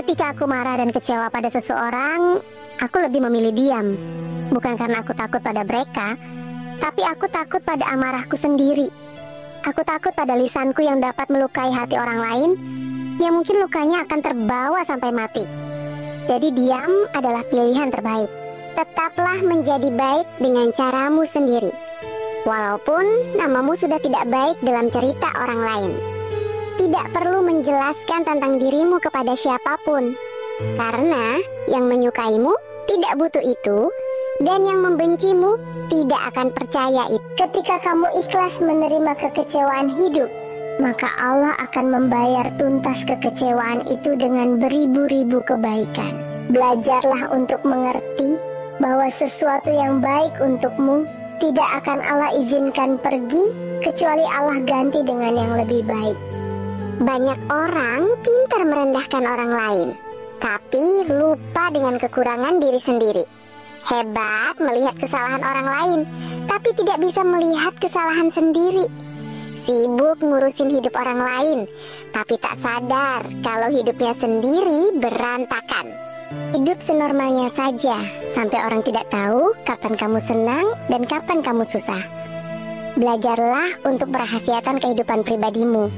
Ketika aku marah dan kecewa pada seseorang, aku lebih memilih diam. Bukan karena aku takut pada mereka, tapi aku takut pada amarahku sendiri. Aku takut pada lisanku yang dapat melukai hati orang lain, yang mungkin lukanya akan terbawa sampai mati. Jadi diam adalah pilihan terbaik. Tetaplah menjadi baik dengan caramu sendiri, walaupun namamu sudah tidak baik dalam cerita orang lain. Tidak perlu menjelaskan tentang dirimu kepada siapapun, karena yang menyukaimu tidak butuh itu, dan yang membencimu tidak akan percaya itu. Ketika kamu ikhlas menerima kekecewaan hidup, maka Allah akan membayar tuntas kekecewaan itu dengan beribu-ribu kebaikan. Belajarlah untuk mengerti bahwa sesuatu yang baik untukmu tidak akan Allah izinkan pergi, kecuali Allah ganti dengan yang lebih baik. Banyak orang pintar merendahkan orang lain, tapi lupa dengan kekurangan diri sendiri. Hebat melihat kesalahan orang lain, tapi tidak bisa melihat kesalahan sendiri. Sibuk ngurusin hidup orang lain, tapi tak sadar kalau hidupnya sendiri berantakan. Hidup senormalnya saja, sampai orang tidak tahu kapan kamu senang dan kapan kamu susah. Belajarlah untuk merahasiakan kehidupan pribadimu,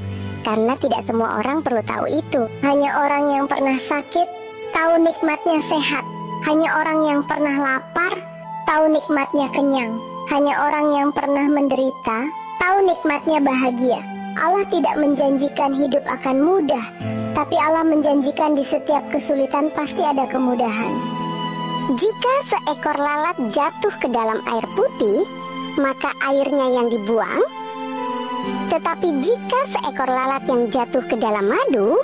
karena tidak semua orang perlu tahu itu. Hanya orang yang pernah sakit tahu nikmatnya sehat. Hanya orang yang pernah lapar tahu nikmatnya kenyang. Hanya orang yang pernah menderita tahu nikmatnya bahagia. Allah tidak menjanjikan hidup akan mudah, tapi Allah menjanjikan di setiap kesulitan pasti ada kemudahan. Jika seekor lalat jatuh ke dalam air putih, maka airnya yang dibuang. Tetapi jika seekor lalat yang jatuh ke dalam madu,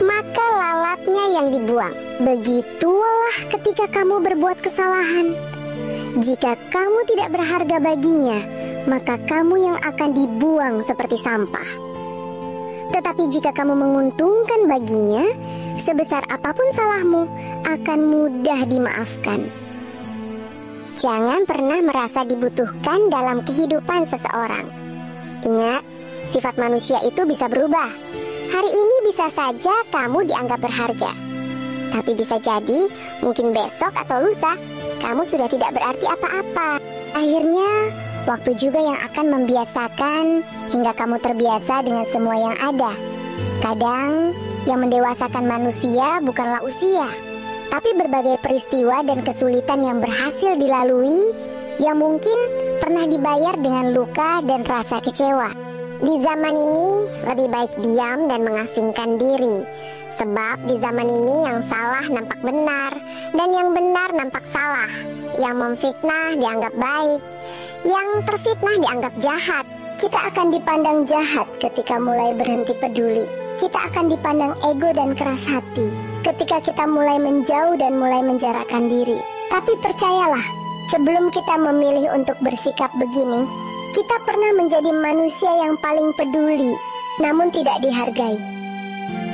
maka lalatnya yang dibuang. Begitulah ketika kamu berbuat kesalahan. Jika kamu tidak berharga baginya, maka kamu yang akan dibuang seperti sampah. Tetapi jika kamu menguntungkan baginya, sebesar apapun salahmu akan mudah dimaafkan. Jangan pernah merasa dibutuhkan dalam kehidupan seseorang. Ingat, sifat manusia itu bisa berubah. Hari ini bisa saja kamu dianggap berharga, tapi bisa jadi mungkin besok atau lusa kamu sudah tidak berarti apa-apa. Akhirnya, waktu juga yang akan membiasakan hingga kamu terbiasa dengan semua yang ada. Kadang, yang mendewasakan manusia bukanlah usia, tapi berbagai peristiwa dan kesulitan yang berhasil dilalui, yang mungkin pernah dibayar dengan luka dan rasa kecewa. Di zaman ini, lebih baik diam dan mengasingkan diri. Sebab di zaman ini yang salah nampak benar, dan yang benar nampak salah. Yang memfitnah dianggap baik, yang terfitnah dianggap jahat. Kita akan dipandang jahat ketika mulai berhenti peduli. Kita akan dipandang ego dan keras hati ketika kita mulai menjauh dan mulai menjarakkan diri. Tapi percayalah, sebelum kita memilih untuk bersikap begini, kita pernah menjadi manusia yang paling peduli, namun tidak dihargai.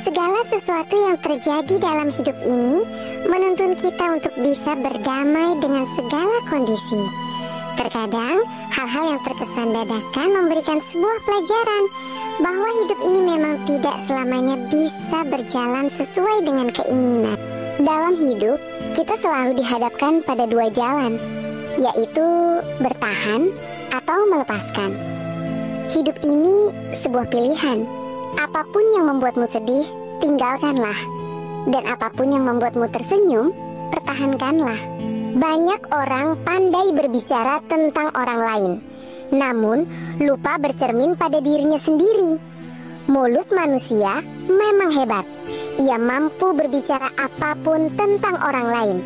Segala sesuatu yang terjadi dalam hidup ini menuntun kita untuk bisa berdamai dengan segala kondisi. Terkadang, hal-hal yang terkesan dadakan memberikan sebuah pelajaran bahwa hidup ini memang tidak selamanya bisa berjalan sesuai dengan keinginan. Dalam hidup, kita selalu dihadapkan pada dua jalan, yaitu bertahan atau melepaskan. Hidup ini sebuah pilihan. Apapun yang membuatmu sedih, tinggalkanlah. Dan apapun yang membuatmu tersenyum, pertahankanlah. Banyak orang pandai berbicara tentang orang lain, namun lupa bercermin pada dirinya sendiri. Mulut manusia memang hebat. Ia mampu berbicara apapun tentang orang lain,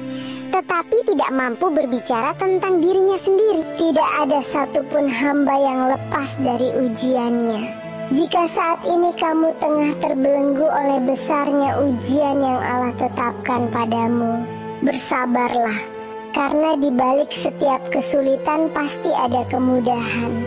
tetapi tidak mampu berbicara tentang dirinya sendiri. Tidak ada satupun hamba yang lepas dari ujiannya. Jika saat ini kamu tengah terbelenggu oleh besarnya ujian yang Allah tetapkan padamu, bersabarlah, karena di balik setiap kesulitan pasti ada kemudahan.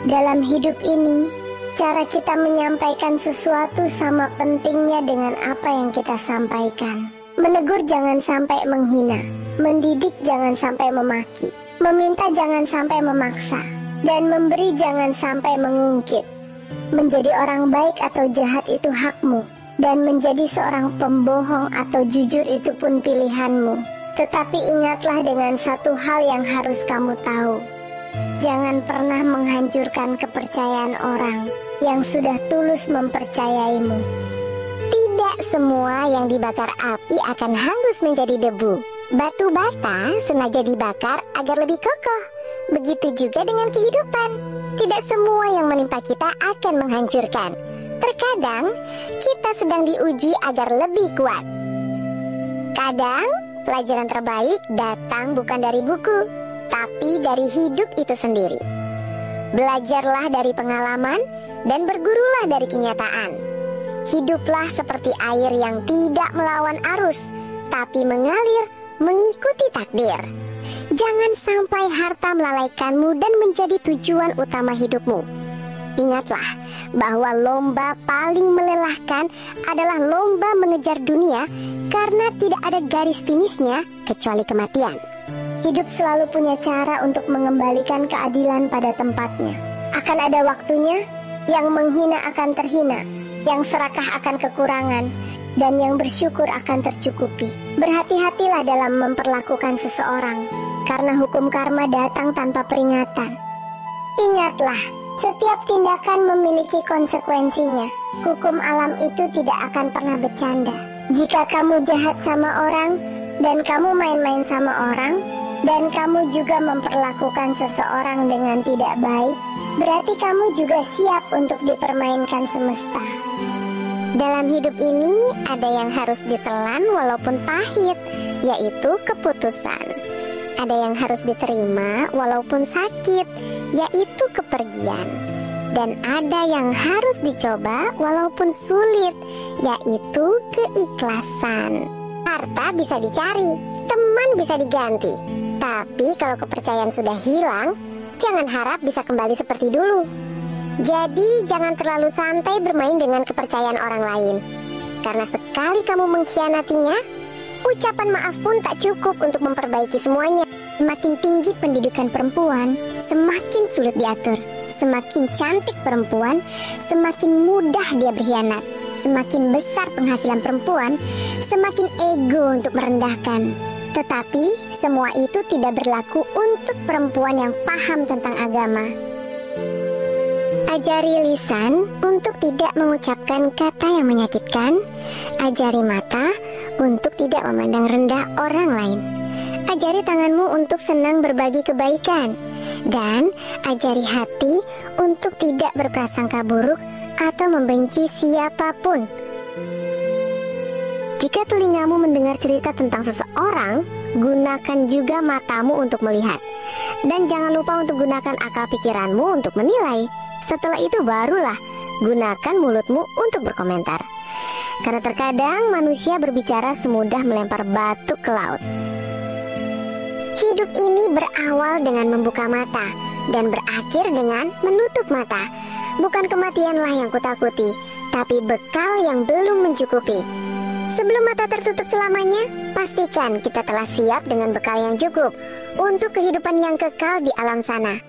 Dalam hidup ini, cara kita menyampaikan sesuatu sama pentingnya dengan apa yang kita sampaikan. Menegur jangan sampai menghina, mendidik jangan sampai memaki, meminta jangan sampai memaksa, dan memberi jangan sampai mengungkit. Menjadi orang baik atau jahat itu hakmu, Dan menjadi seorang pembohong atau jujur itu pun pilihanmu. Tetapi ingatlah dengan satu hal yang harus kamu tahu. Jangan pernah menghancurkan kepercayaan orang yang sudah tulus mempercayaimu. Tidak semua yang dibakar api akan hangus menjadi debu. Batu bata sengaja dibakar agar lebih kokoh. Begitu juga dengan kehidupan. Tidak semua yang menimpa kita akan menghancurkan. Terkadang kita sedang diuji agar lebih kuat. Kadang pelajaran terbaik datang bukan dari buku, tapi dari hidup itu sendiri. Belajarlah dari pengalaman dan bergurulah dari kenyataan. Hiduplah seperti air yang tidak melawan arus, tapi mengalir mengikuti takdir. Jangan sampai harta melalaikanmu dan menjadi tujuan utama hidupmu. Ingatlah bahwa lomba paling melelahkan adalah lomba mengejar dunia, karena tidak ada garis finishnya kecuali kematian. Hidup selalu punya cara untuk mengembalikan keadilan pada tempatnya. Akan ada waktunya yang menghina akan terhina, yang serakah akan kekurangan, dan yang bersyukur akan tercukupi. Berhati-hatilah dalam memperlakukan seseorang, karena hukum karma datang tanpa peringatan. Ingatlah, setiap tindakan memiliki konsekuensinya. Hukum alam itu tidak akan pernah bercanda. Jika kamu jahat sama orang, dan kamu main-main sama orang, dan kamu juga memperlakukan seseorang dengan tidak baik, berarti kamu juga siap untuk dipermainkan semesta. Dalam hidup ini ada yang harus ditelan walaupun pahit, yaitu keputusan. Ada yang harus diterima walaupun sakit, yaitu kepergian. Dan ada yang harus dicoba walaupun sulit, yaitu keikhlasan. Harta bisa dicari, teman bisa diganti. Tapi kalau kepercayaan sudah hilang, jangan harap bisa kembali seperti dulu. Jadi jangan terlalu santai bermain dengan kepercayaan orang lain. Karena sekali kamu mengkhianatinya, ucapan maaf pun tak cukup untuk memperbaiki semuanya. Semakin tinggi pendidikan perempuan, semakin sulit diatur. Semakin cantik perempuan, semakin mudah dia berkhianat. Semakin besar penghasilan perempuan, semakin ego untuk merendahkan. Tetapi semua itu tidak berlaku untuk perempuan yang paham tentang agama. Ajari lisan untuk tidak mengucapkan kata yang menyakitkan. Ajari mata untuk tidak memandang rendah orang lain. Ajari tanganmu untuk senang berbagi kebaikan. Dan ajari hati untuk tidak berprasangka buruk atau membenci siapapun. Jika telingamu mendengar cerita tentang seseorang, gunakan juga matamu untuk melihat. Dan jangan lupa untuk gunakan akal pikiranmu untuk menilai. Setelah itu barulah gunakan mulutmu untuk berkomentar. Karena terkadang manusia berbicara semudah melempar batu ke laut. Hidup ini berawal dengan membuka mata dan berakhir dengan menutup mata. Bukan kematianlah yang kutakuti, tapi bekal yang belum mencukupi. Sebelum mata tertutup selamanya, pastikan kita telah siap dengan bekal yang cukup untuk kehidupan yang kekal di alam sana.